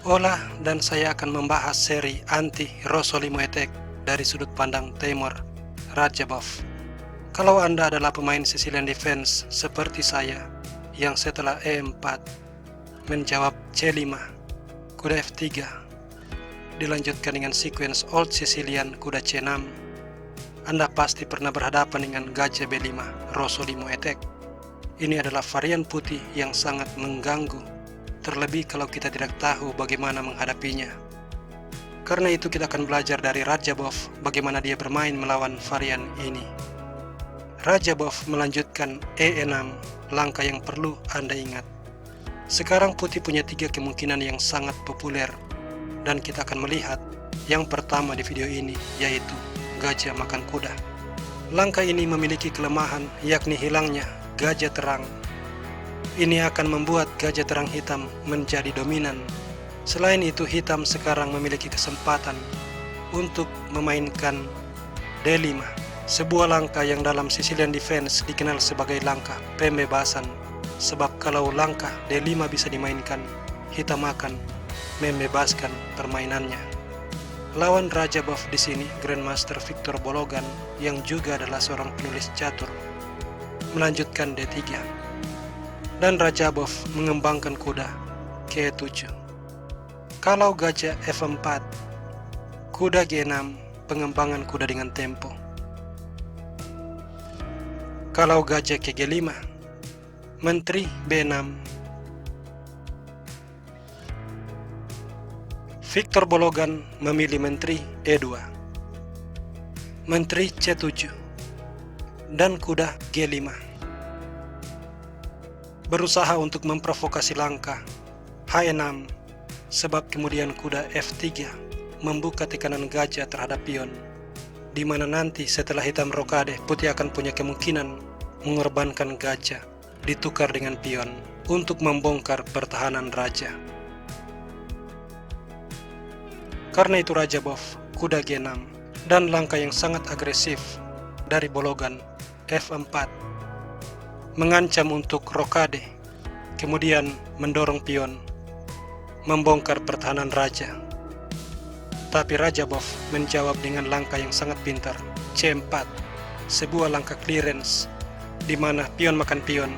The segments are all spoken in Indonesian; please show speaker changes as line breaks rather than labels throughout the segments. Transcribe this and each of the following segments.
Ola dan saya akan membahas seri anti Rosolimo Attack dari sudut pandang Teimur Radjabov. Kalau Anda adalah pemain Sicilian Defense seperti saya, yang setelah E4 menjawab C5, kuda F3, dilanjutkan dengan sequence Old Sicilian kuda C6, Anda pasti pernah berhadapan dengan gajah B5 Rosolimo Attack. Ini adalah varian putih yang sangat mengganggu, terlebih kalau kita tidak tahu bagaimana menghadapinya. Karena itu kita akan belajar dari Radjabov bagaimana dia bermain melawan varian ini. Radjabov melanjutkan E6, langkah yang perlu Anda ingat. Sekarang putih punya 3 kemungkinan yang sangat populer, dan kita akan melihat yang pertama di video ini, yaitu gajah makan kuda. Langkah ini memiliki kelemahan, yakni hilangnya gajah terang. Ini akan membuat gajah terang hitam menjadi dominan. Selain itu, hitam sekarang memiliki kesempatan untuk memainkan D5, sebuah langkah yang dalam Sicilian Defense dikenal sebagai langkah pembebasan. Sebab kalau langkah D5 bisa dimainkan, hitam akan membebaskan permainannya. Lawan Radjabov di sini Grandmaster Victor Bologan yang juga adalah seorang penulis catur melanjutkan D3. Dan Radjabov mengembangkan kuda ke E7. Kalau gajah F4, kuda G6, pengembangan kuda dengan tempo. Kalau gajah ke G5, menteri B6. Victor Bologan memilih menteri E2, menteri C7, dan kuda G5. Berusaha untuk memprovokasi langkah H6, sebab kemudian kuda F3 membuka tekanan gajah terhadap pion, di mana nanti setelah hitam rokade, putih akan punya kemungkinan mengorbankan gajah ditukar dengan pion untuk membongkar pertahanan raja. Karena itu Radjabov kuda G6 dan langkah yang sangat agresif dari Bologan F4 mengancam untuk rokade, kemudian mendorong pion, membongkar pertahanan raja. Tapi Radjabov menjawab dengan langkah yang sangat pintar, C4, sebuah langkah clearance, di mana pion makan pion,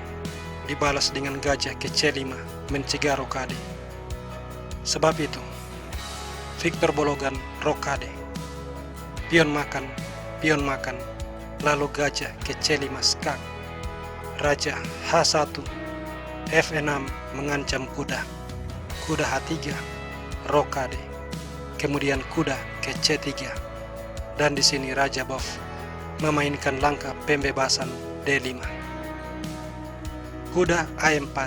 dibalas dengan gajah ke C5, mencegah rokade. Sebab itu, Victor Bologan rokade, pion makan, lalu gajah ke C5 skak. Raja H1, F6 mengancam kuda, kuda H3, rokade, kemudian kuda ke C3, dan di sini Radjabov memainkan langkah pembebasan D5. Kuda A4,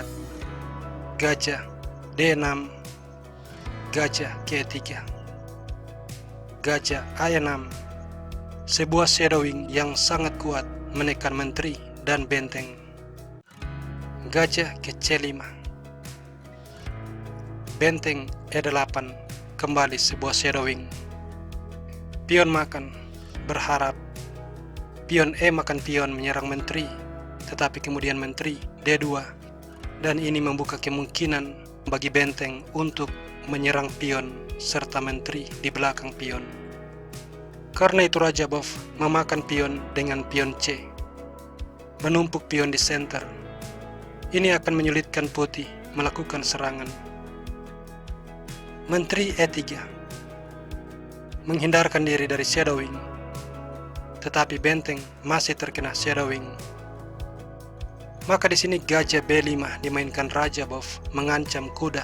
gajah D6, gajah G3, gajah A6, sebuah shadowing yang sangat kuat menekan menteri dan benteng. Gajah ke C5, benteng E8, kembali sebuah shadowing. Pion makan, berharap pion E makan pion menyerang menteri, tetapi kemudian menteri D2, dan ini membuka kemungkinan bagi benteng untuk menyerang pion serta menteri di belakang pion. Karena itu Radjabov memakan pion dengan pion C, menumpuk pion di center. Ini akan menyulitkan putih melakukan serangan. Menteri E3 menghindarkan diri dari shadowing, tetapi benteng masih terkena shadowing. Maka di sini gajah B5 dimainkan Radjabov mengancam kuda.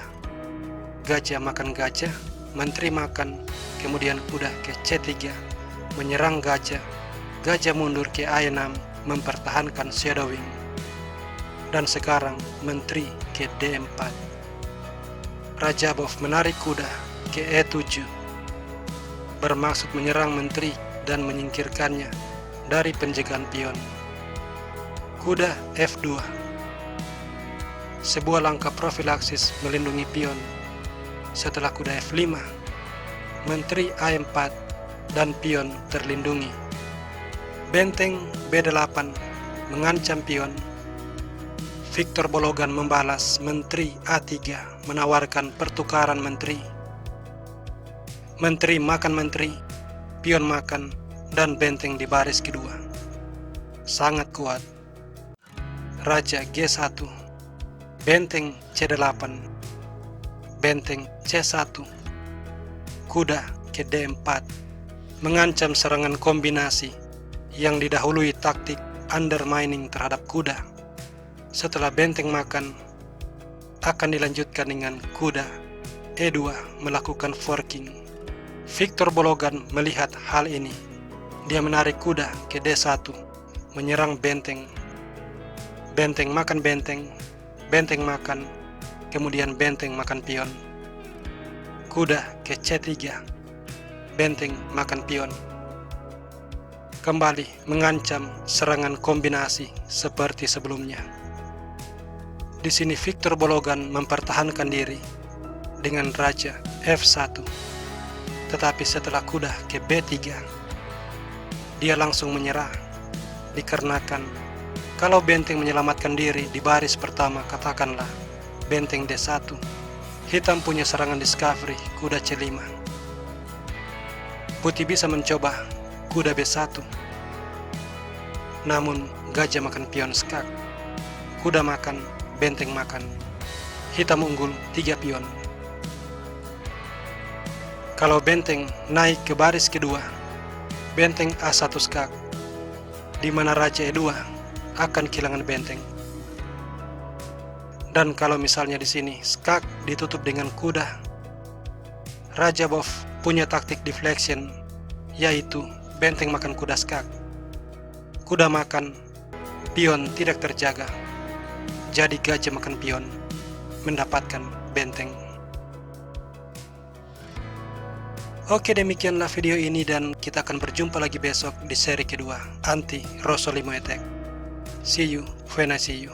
Gajah makan gajah, menteri makan, kemudian kuda ke C3 menyerang gajah. Gajah mundur ke A6 mempertahankan shadowing. Dan sekarang menteri ke D4. Radjabov menarik kuda ke E7, bermaksud menyerang menteri dan menyingkirkannya dari penjagaan pion. Kuda F2, sebuah langkah profilaksis melindungi pion. Setelah kuda F5, menteri A4 dan pion terlindungi. Benteng B8 mengancam pion. Victor Bologan membalas menteri A3 menawarkan pertukaran menteri Menteri makan menteri, pion makan, dan benteng di baris kedua. Sangat kuat. Raja G1, benteng C8, benteng C1, kuda ke D4, mengancam serangan kombinasi yang didahului taktik undermining terhadap kuda. Setelah benteng makan, akan dilanjutkan dengan kuda E2 melakukan forking. Victor Bologan melihat hal ini. Dia menarik kuda ke D1, menyerang benteng. Benteng makan benteng, benteng makan, kemudian benteng makan pion. Kuda ke C3, benteng makan pion. Kembali mengancam serangan kombinasi seperti sebelumnya. Di sini Victor Bologan mempertahankan diri dengan Raja F1. Tetapi setelah kuda ke B3, dia langsung menyerah, dikarenakan kalau benteng menyelamatkan diri di baris pertama, katakanlah benteng D1, hitam punya serangan discovery kuda C5. Putih bisa mencoba kuda B1, namun gajah makan pion skak, kuda makan, benteng makan, hitam unggul 3 pion. Kalau benteng naik ke baris kedua, benteng A1 skak, di mana Raja E2 akan kehilangan benteng. Dan kalau misalnya di sini skak ditutup dengan kuda, Rajabov punya taktik deflection, yaitu benteng makan kuda skak. Kuda makan, pion tidak terjaga, jadi gajah makan pion, mendapatkan benteng. Oke, demikianlah video ini dan kita akan berjumpa lagi besok di seri kedua, Anti Rossolimo Attack. See you when I see you.